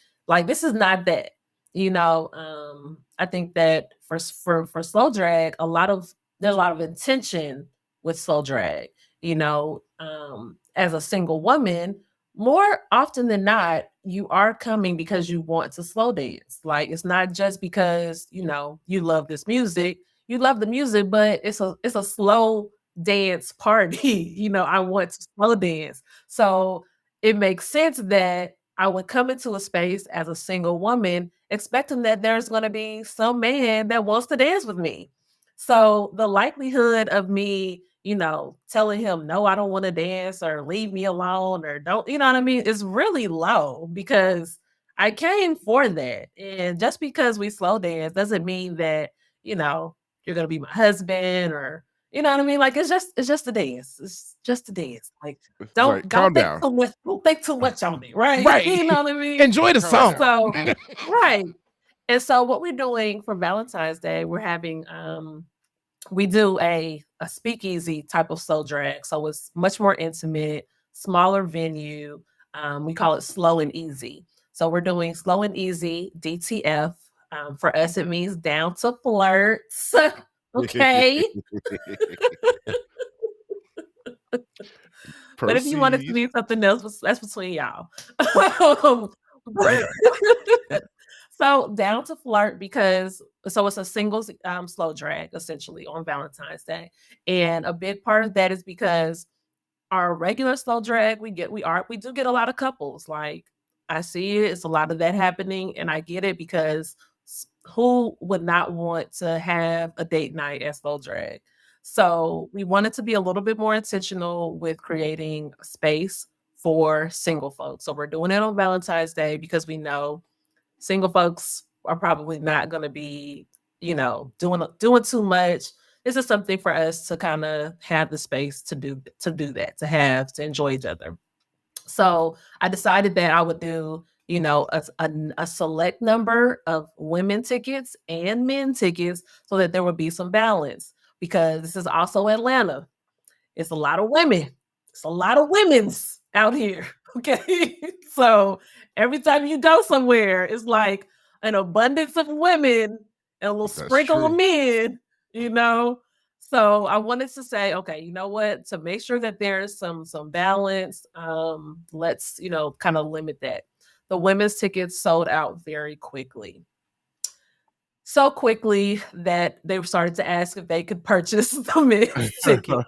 S3: this is not that, I think that for slow drag, there's a lot of intention with slow drag, as a single woman. More often than not, you are coming because you want to slow dance. Like, it's not just because, you love this music. You love the music, but it's a slow dance party. I want to slow dance. So it makes sense that I would come into a space as a single woman expecting that there's going to be some man that wants to dance with me. So the likelihood of me, telling him, no, I don't want to dance, or leave me alone, or don't, you know what I mean, is really low, because I came for that. And just because we slow dance doesn't mean that, you're going to be my husband, or, you know what I mean? Like, it's just a dance. It's just a dance. Like,
S1: It's
S3: don't
S1: like, calm
S3: don't think
S1: down.
S3: too much. Don't think too much on it, right?
S2: Right.
S3: You know what I mean?
S2: Enjoy the
S1: Calm
S2: song.
S3: So, right. And so what we're doing for Valentine's Day, we're having we do a speakeasy type of slow drag. So it's much more intimate, smaller venue. We call it slow and easy. So we're doing slow and easy, DTF. For us, it means down to flirts. Okay. But if you want it to be something else, that's between y'all. So down to flirt, because it's a singles slow drag essentially on Valentine's Day. And a big part of that is because our regular slow drag, we do get a lot of couples. Like, I see it, it's a lot of that happening, and I get it, because who would not want to have a date night at slow drag? So we wanted to be a little bit more intentional with creating space for single folks. So we're doing it on Valentine's Day because we know single folks are probably not going to be, doing too much. This is something for us to kind of have the space to do that, to enjoy each other. So I decided that I would do, a select number of women tickets and men tickets so that there would be some balance because this is also Atlanta. It's a lot of women. It's a lot of women's out here. Okay. So every time you go somewhere, it's like an abundance of women and a little
S1: That's
S3: sprinkle of
S1: true.
S3: men, you know. So I wanted to say, okay, you know what? To make sure that there's some balance, let's, kind of limit that. The women's tickets sold out very quickly. So quickly that they started to ask if they could purchase the men's ticket.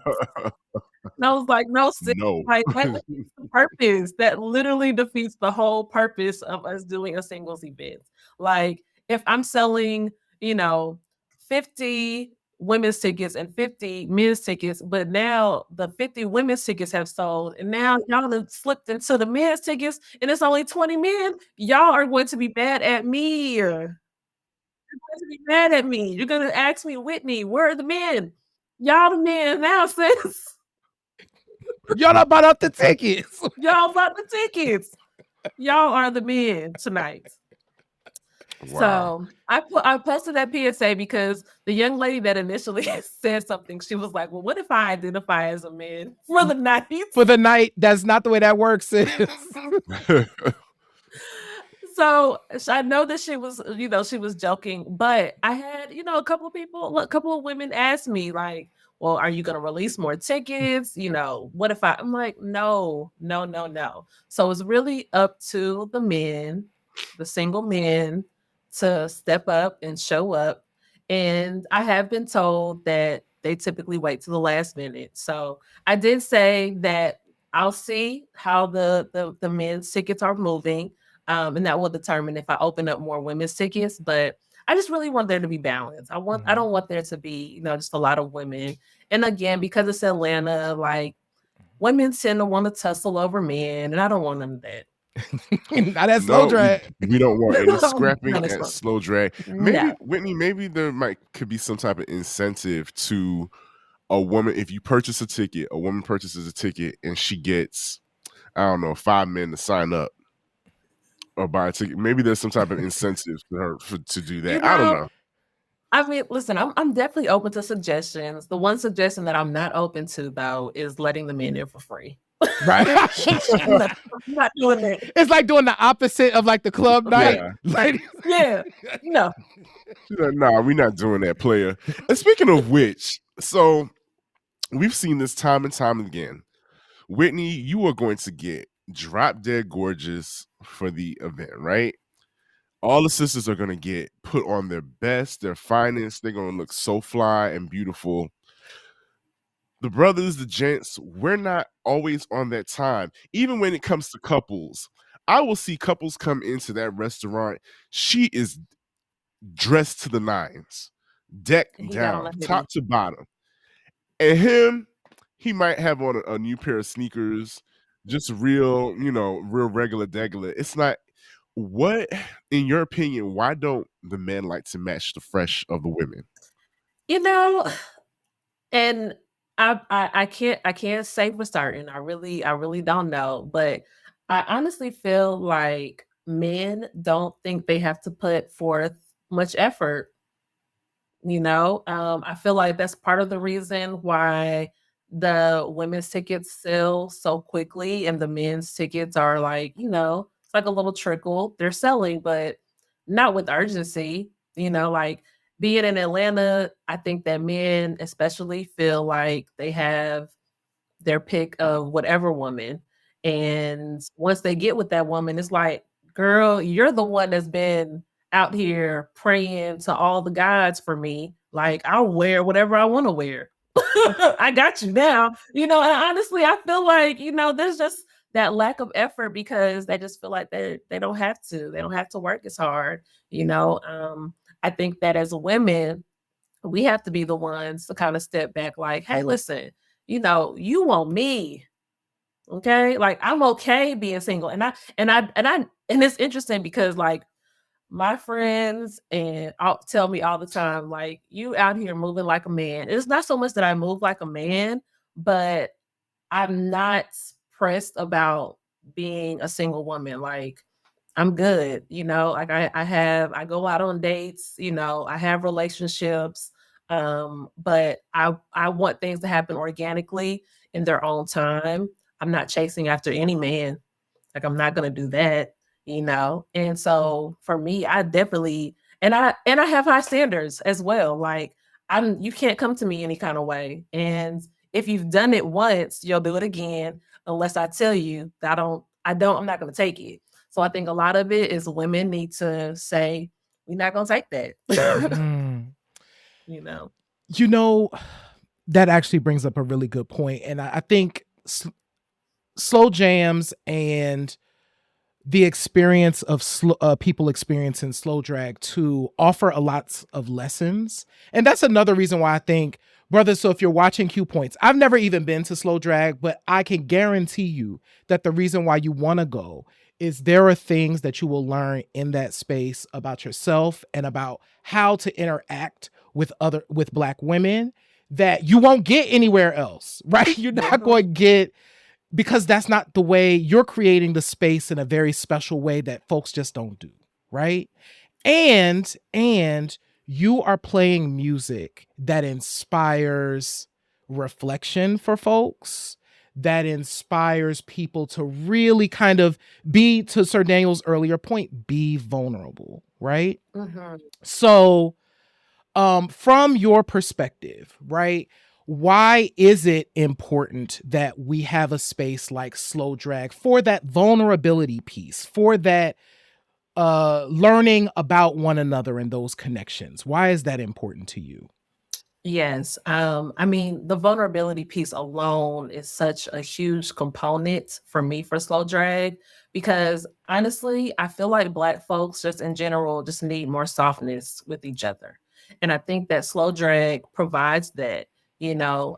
S3: And I was like, "No, sis,
S1: No.
S3: like, that defeats the purpose. That literally defeats the whole purpose of us doing a singles event." Like, if I'm selling, 50 women's tickets and 50 men's tickets, but now the 50 women's tickets have sold, and now y'all have slipped into the men's tickets, and it's only 20 men, y'all are going to be mad at me. You're going to be mad at me. You're gonna ask me, "Whitney, where are the men?" Y'all the men now, sis.
S2: Y'all not bought up the tickets.
S3: Y'all bought the tickets. Y'all are the men tonight.
S1: Wow.
S3: So I posted that PSA because the young lady that initially said something, she was like, "Well, what if I identify as a man for the night?"
S2: For the night, that's not the way that works, sis.
S3: So I know that she was joking, but I had, a couple of women ask me like, "Well, are you going to release more tickets? What if I'm like, no, no, no, no." So it's really up to the men, the single men, to step up and show up. And I have been told that they typically wait to the last minute. So I did say that I'll see how the men's tickets are moving, and that will determine if I open up more women's tickets. But I just really want there to be balance. I don't want there to be, just a lot of women. And again, because it's Atlanta, like women tend to want to tussle over men, and I don't want none of that.
S2: Not that slow
S1: No,
S2: drag.
S1: we don't want any
S3: Not
S1: scrapping
S3: as
S1: at
S3: long.
S1: slow drag. Maybe,
S3: No.
S1: Whitney, maybe there could be some type of incentive to a woman. If you purchase a ticket, a woman purchases a ticket and she gets, I don't know, 5 men to sign up or buy a ticket. Maybe there's some type of incentive to her to do
S3: You
S1: that. I don't
S3: know,
S1: know.
S3: I mean, listen, I'm definitely open to suggestions. The one suggestion that I'm not open to though is letting the men in for free.
S2: Right?
S3: I'm not doing that.
S2: It's like doing the opposite of like the club night.
S1: Yeah.
S2: Like,
S3: Yeah. No.
S1: She's like, nah, we're not doing that, player. And speaking of which, so we've seen this time and time again. Whitney, you are going to get drop dead gorgeous for the event, right? All the sisters are going to get put on their best, their finest. They're going to look so fly and beautiful. The brothers, the gents, we're not always on that time. Even when it comes to couples, I will see couples come into that restaurant. She is dressed to the nines, decked
S3: He got on a
S1: down,
S3: hoodie.
S1: top to bottom. And him, he might have on a new pair of sneakers, just real, real regular degular. It's not what, in your opinion, why don't the men like to match the fresh of the women?
S3: You know, and I can't say for certain. I really don't know, but I honestly feel like men don't think they have to put forth much effort. I feel like that's part of the reason why the women's tickets sell so quickly and the men's tickets are like, it's like a little trickle. They're selling, but not with urgency. Like being in Atlanta, I think that men especially feel like they have their pick of whatever woman. And once they get with that woman, it's like, girl, you're the one that's been out here praying to all the gods for me. Like, I'll wear whatever I want to wear. I got you now. And honestly, I feel like, there's just that lack of effort because they just feel like they don't have to. They don't have to work as hard. I think that as women, we have to be the ones to kind of step back like, hey, listen, you want me. Okay. Like I'm okay being single. And it's interesting because like my friends and all tell me all the time, like, you out here moving like a man. It's not so much that I move like a man, but I'm not pressed about being a single woman. Like I'm good. Like I go out on dates, I have relationships. But I want things to happen organically in their own time. I'm not chasing after any man. Like I'm not gonna do that. And so for me, I definitely and I have high standards as well. Like you can't come to me any kind of way. And if you've done it once, you'll do it again unless I tell you that I'm not gonna take it. So I think a lot of it is women need to say, we're not gonna take that.
S2: Mm.
S3: you know.
S2: You know, that actually brings up a really good point. And I think slow jams and the experience of people experiencing slow drag to offer a lot of lessons. And that's another reason why I think, brother, so if you're watching Q Points, I've never even been to slow drag, but I can guarantee you that the reason why you want to go is there are things that you will learn in that space about yourself and about how to interact with Black women that you won't get anywhere else, right? You're not going to get, because that's not the way you're creating the space in a very special way that folks just don't do, right? And you are playing music that inspires reflection for folks, that inspires people to really kind of be, to Sir Daniel's earlier point, be vulnerable, right?
S3: Mhm.
S2: So from your perspective, right, why is it important that we have a space like slow drag for that vulnerability piece, for that learning about one another and those connections? Why is that important to you?
S3: Yes. I mean, the vulnerability piece alone is such a huge component for me for slow drag because honestly, I feel like Black folks just in general just need more softness with each other. And I think that slow drag provides that, you know,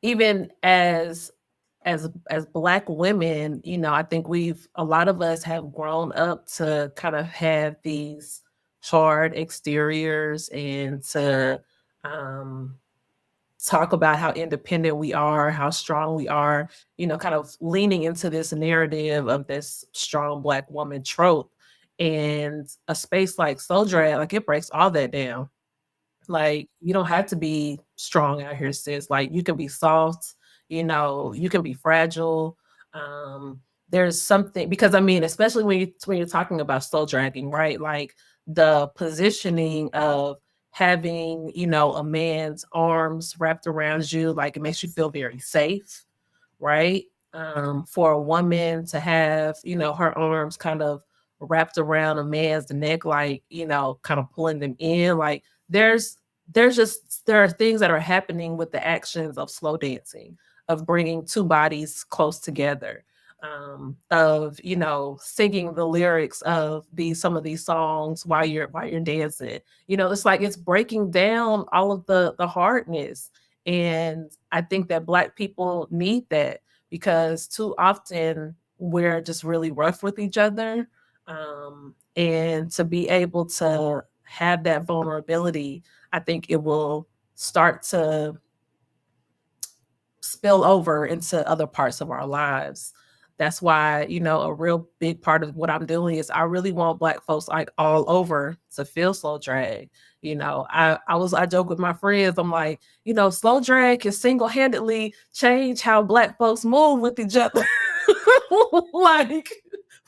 S3: even as Black women, I think a lot of us have grown up to kind of have these hard exteriors and to um talk about how independent we are, how strong we are, kind of leaning into this narrative of this strong Black woman trope. And a space like Soul Drag, like it breaks all that down. Like, you don't have to be strong out here, sis. Like, you can be soft, you can be fragile. Um, there's something because I mean, especially when you're talking about soul dragging, right? Like the positioning of having, a man's arms wrapped around you, like it makes you feel very safe, right? For a woman to have, her arms kind of wrapped around a man's neck, like, kind of pulling them in. Like there's there are things that are happening with the actions of slow dancing, of bringing two bodies close together, of singing the lyrics of some of these songs while you're dancing. It's like it's breaking down all of the hardness, and I think that Black people need that because too often we're just really rough with each other. And to be able to have that vulnerability, I think it will start to spill over into other parts of our lives. That's why, a real big part of what I'm doing is I really want Black folks like all over to feel slow drag. I joke with my friends, I'm like, slow drag can single-handedly change how Black folks move with each other. Like,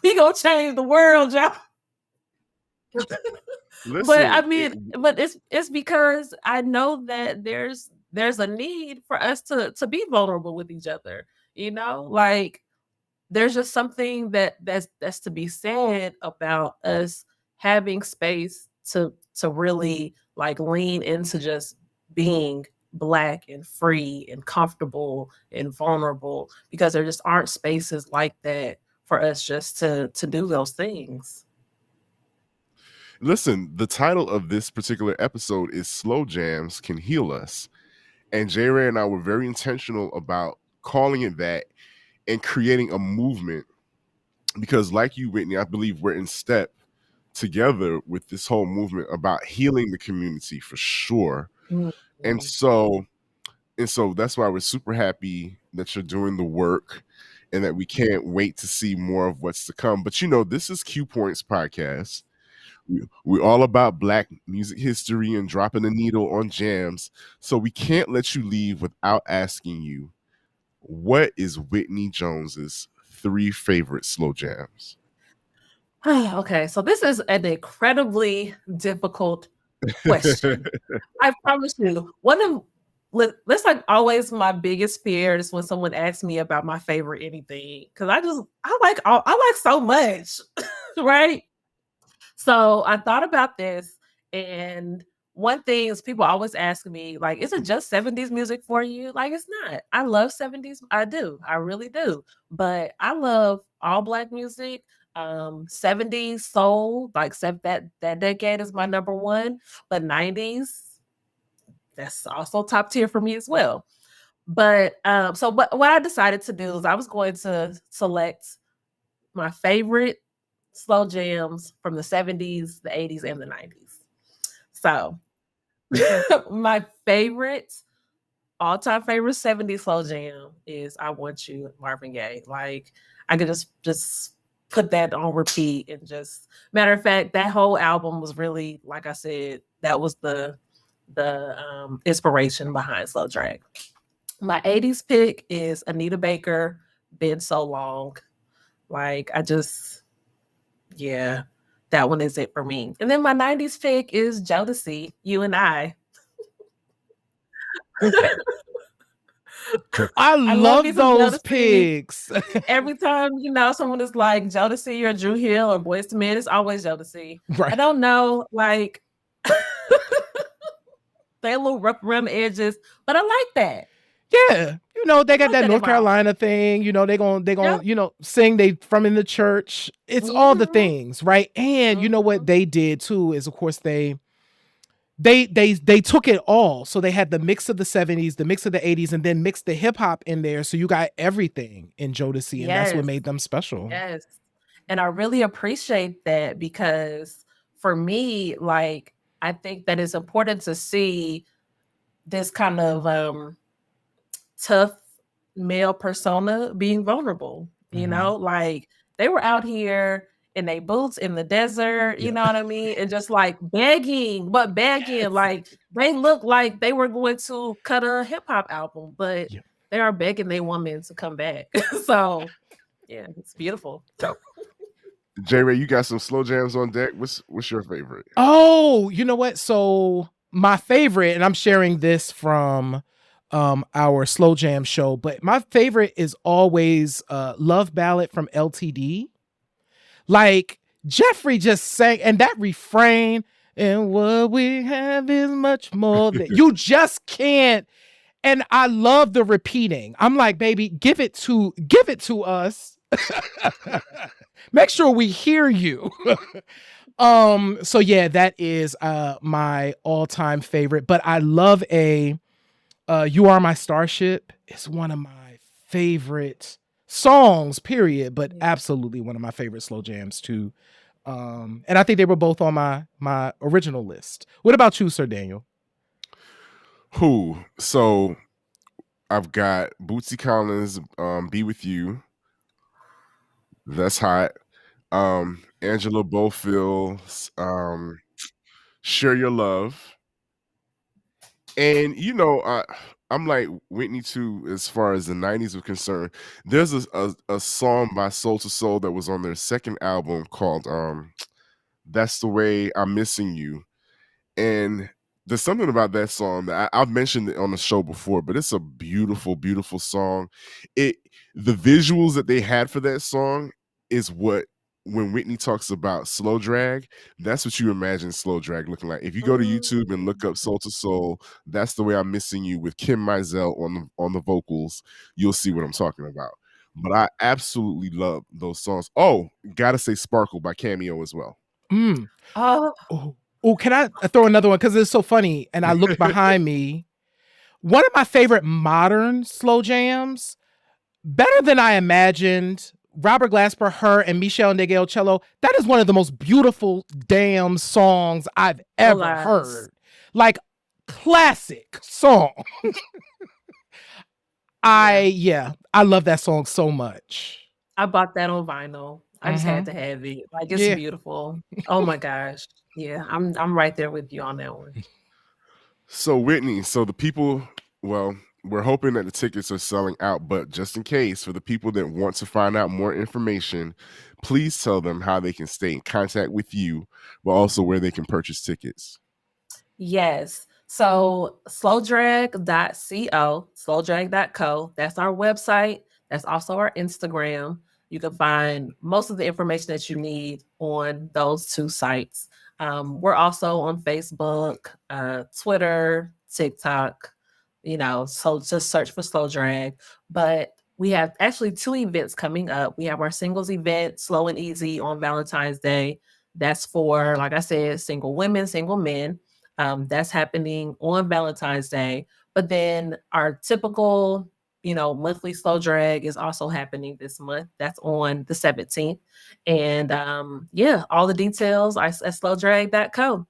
S3: we gonna change the world, y'all. But I
S1: Listen,
S3: mean, but it's because I know that there's a need for us to be vulnerable with each other. Like there's just something that's to be said about us having space to really like lean into just being Black and free and comfortable and vulnerable because there just aren't spaces like that for us just to do those things.
S1: listen, the title of this particular episode is Slow Jams Can Heal Us. And J Ray and I were very intentional about calling it that and creating a movement because, like you, Whitney, I believe we're in step together with this whole movement about healing the community for sure. And
S3: Mhm.
S1: so that's why we're super happy that you're doing the work and that we can't wait to see more of what's to come. But this is Q Points podcast. We're all about Black music history and dropping the needle on jams. So we can't let you leave without asking you, what is Whitney Jones's 3 favorite slow jams?
S3: Okay, so this is an incredibly difficult question. I promise you, that's like always my biggest fear is when someone asks me about my favorite anything, because I like so much, right? So I thought about this, and one thing is people always ask me, like, is it just 70s music for you? Like, it's not. I love 70s. I do. I really do. But I love all Black music. 70s soul, like that decade is my number one. But 90s, that's also top tier for me as well. But what I decided to do is I was going to select my favorite slow jams from the 70s, the 80s, and the 90s. So my all-time favorite 70s slow jam is I Want You, Marvin Gaye. Like, I could just put that on repeat, and just, matter of fact, that whole album was really, like I said, that was the inspiration behind Slow Drag. My 80s pick is Anita Baker, Been So Long. Like, yeah, that one is it for me. And then my 90s pick is Jodeci, You and I.
S2: I
S3: love me
S2: love
S3: some
S2: those
S3: Jodeci.
S2: picks.
S3: Every time, someone is like Jodeci or Drew Hill or Boyz II Men, it's always Jodeci.
S2: Right.
S3: I don't know, like, they a little rough around the edges, but I like that.
S2: Yeah, they got that North Carolina thing. They gonna sing they from in the church. It's all the things, right? And you know what they did too is, of course, they took it all. So they had the mix of the 70s, the mix of the 80s, and then mixed the hip hop in there. So you got everything in Jodeci, and that's what made them special.
S3: Yes, and I really appreciate that, because for me, like, I think that it's important to see this kind of tough male persona being vulnerable. Like, they were out here in their boots in the desert, you know what I mean? And just like begging, like they look like they were going to cut a hip hop album, but they are begging their woman to come back. So yeah, it's beautiful.
S1: J Ray, you got some slow jams on deck. What's your favorite?
S2: Oh, you know what? So my favorite, and I'm sharing this from our slow jam show, but my favorite is always Love Ballad from LTD. Like, Jeffrey just sang, and that refrain, and what we have is much more than you just can't. And I love the repeating. I'm like, baby, give it to us. Make sure we hear you. So yeah, that is my all-time favorite. But I love You Are My Starship. It's one of my favorite songs, period, but absolutely one of my favorite slow jams too. And I think they were both on my original list. What about you, Sir Daniel?
S1: So I've got Bootsy Collins, Be With You. That's hot. Angela Bofill's Share Your Love. And I'm like Whitney too, as far as the 90s are concerned. There's a song by Soul to Soul that was on their second album called That's the Way I'm Missing You. And there's something about that song that I've mentioned it on the show before, but it's a beautiful, beautiful song. The visuals that they had for that song is what, when Whitney talks about slow drag, that's what you imagine slow drag looking like. If you go to YouTube and look up Soul to Soul, That's the Way I'm Missing You with Kim Mizell on the vocals, you'll see what I'm talking about. But I absolutely love those songs. Oh, gotta say Sparkle by Cameo as well.
S2: Oh, can I throw another one? Because it's so funny. And I look behind me. One of my favorite modern slow jams, Better Than I Imagined, Robert Glasper, Her, and Michelle Ngeocello. That is one of the most beautiful damn songs I've ever heard. Like, classic song. I love that song so much.
S3: I bought that on vinyl. I just had
S2: Mhm.
S3: to have it. Like, it's
S2: Yeah.
S3: beautiful. Oh my gosh. Yeah, I'm right there with you on that one.
S1: So Whitney, so the people, well, we're hoping that the tickets are selling out, but just in case, for the people that want to find out more information, please tell them how they can stay in contact with you, but also where they can purchase tickets.
S3: Yes. So slowdrag.co, that's our website. That's also our Instagram. You can find most of the information that you need on those two sites. We're also on Facebook, Twitter, TikTok, so just search for Slow Drag. But we have actually two events coming up. We have our singles event, Slow and Easy, on Valentine's Day. That's for, like I said, single women, single men. That's happening on Valentine's Day. But then our typical, monthly slow drag is also happening this month. That's on the 17th. And yeah, all the details are at slowdrag.co.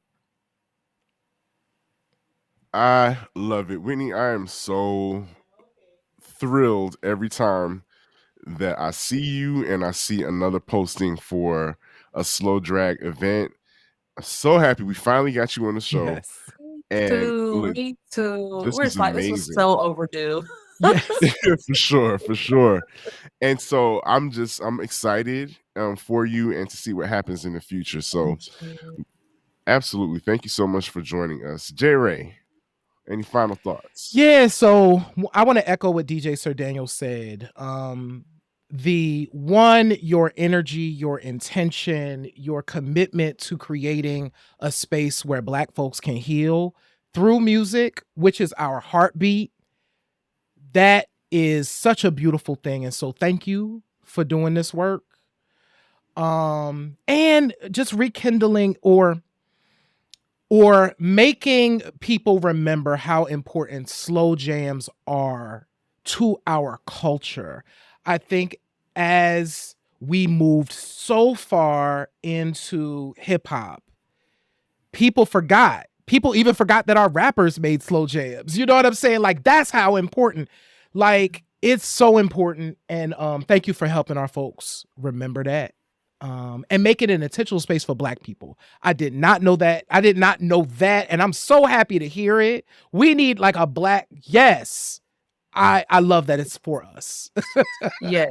S1: I love it. Whitney, I am so thrilled every time that I see you and I see another posting for a slow drag event. I'm so happy we finally got you on the show.
S2: Yes.
S1: And look,
S3: Me too.
S1: this
S3: We're
S1: is
S3: just like, this was
S1: amazing.
S3: so overdue.
S2: Yes.
S1: For sure, for sure. And so I'm excited for you and to see what happens in the future. So
S3: Thank you.
S1: absolutely. Thank you so much for joining us. J Ray, any final thoughts?
S2: Yeah, so I want to echo what DJ Sir Daniel said. Your energy, your intention, your commitment to creating a space where Black folks can heal through music, which is our heartbeat, that is such a beautiful thing. And so thank you for doing this work. And just rekindling or making people remember how important slow jams are to our culture. I think as we moved so far into hip hop, people even forgot that our rappers made slow jams. You know what I'm saying? Like, that's how important. Like, it's so important. And thank you for helping our folks remember that. And make it an intentional space for Black people. I did not know that. And I'm so happy to hear it. We need like a Black, yes. I love that it's for us.
S3: Yes.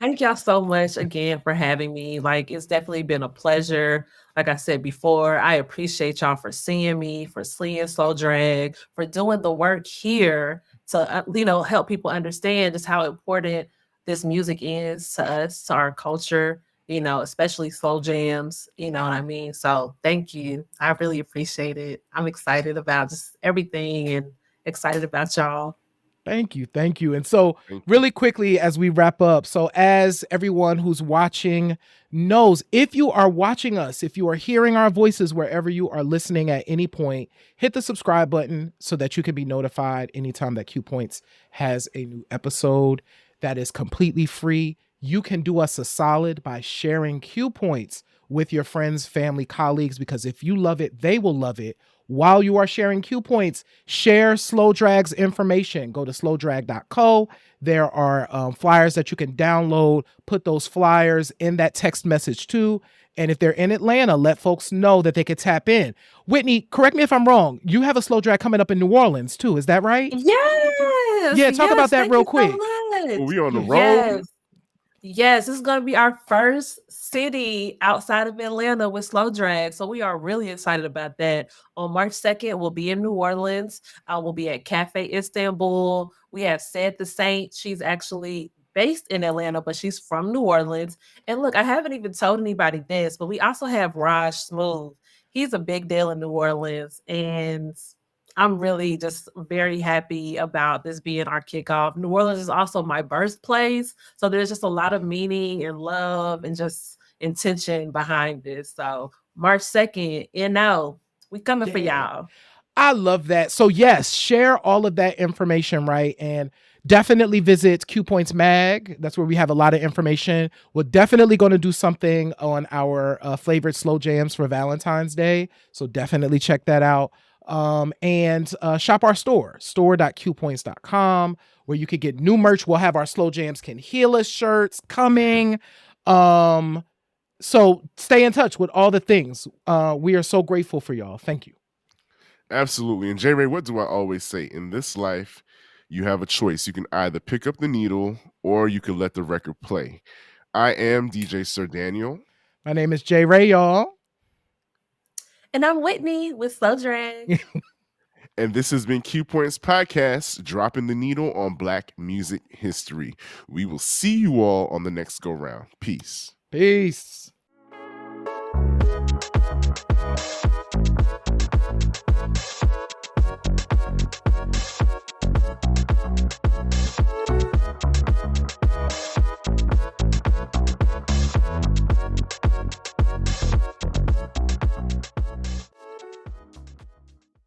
S3: Thank y'all so much again for having me. Like, it's definitely been a pleasure. Like I said before, I appreciate y'all for seeing me, for seeing Slow Drag, for doing the work here to, help people understand just how important this music is to us, to our culture, especially slow jams. You know what I mean? So thank you. I really appreciate it. I'm excited about just everything and excited about y'all.
S2: Thank you. Thank you. And so,
S1: Thank you.
S2: really quickly, as we wrap up, so as everyone who's watching knows, if you are watching us, if you are hearing our voices wherever you are listening at any point, hit the subscribe button so that you can be notified anytime that Q Points has a new episode. That is completely free. You can do us a solid by sharing Q Points with your friends, family, colleagues, because if you love it, they will love it. While you are sharing Q Points, share Slow Drag's information. Go to slowdrag.co. There are flyers that you can download. Put those flyers in that text message too. And if they're in Atlanta, let folks know that they could tap in. Whitney, correct me if I'm wrong. You have a Slow Drag coming up in New Orleans too. Is that right?
S3: Yes,
S2: Yeah, talk about
S3: yes,
S2: that
S3: thank
S2: real
S3: you so
S2: quick.
S3: much.
S1: We on the road?
S3: Yes, yes, this is going to be our first city outside of Atlanta with Slow Drag. So we are really excited about that. On March 2nd, we'll be in New Orleans. We'll be at Cafe Istanbul. We have Said the Saint. She's actually based in Atlanta, but she's from New Orleans. And look, I haven't even told anybody this, but we also have Raj Smooth. He's a big deal in New Orleans. And I'm really just very happy about this being our kickoff. New Orleans is also my birthplace. So there's just a lot of meaning and love and just intention behind this. So March 2nd, we coming for
S2: Yeah.
S3: y'all.
S2: I love that. So yes, share all of that information, right? And definitely visit Q Points Mag. That's where we have a lot of information. We're definitely going to do something on our favorite slow jams for Valentine's Day. So definitely check that out. And shop our store, store.qpoints.com. where you could get new merch. We'll have our Slow Jams Can Heal Us shirts coming. So stay in touch with all the things. We are so grateful for y'all. Thank you.
S1: Absolutely. And J. Ray, what do I always say? In this life, you have a choice. You can either pick up the needle or you can let the record play. I am DJ Sir Daniel.
S2: My name is J. Ray, y'all.
S3: And I'm Whitney with Slow Drag.
S1: And this has been Q Points Podcast, dropping the needle on Black music history. We will see you all on the next go round. Peace.
S2: Peace.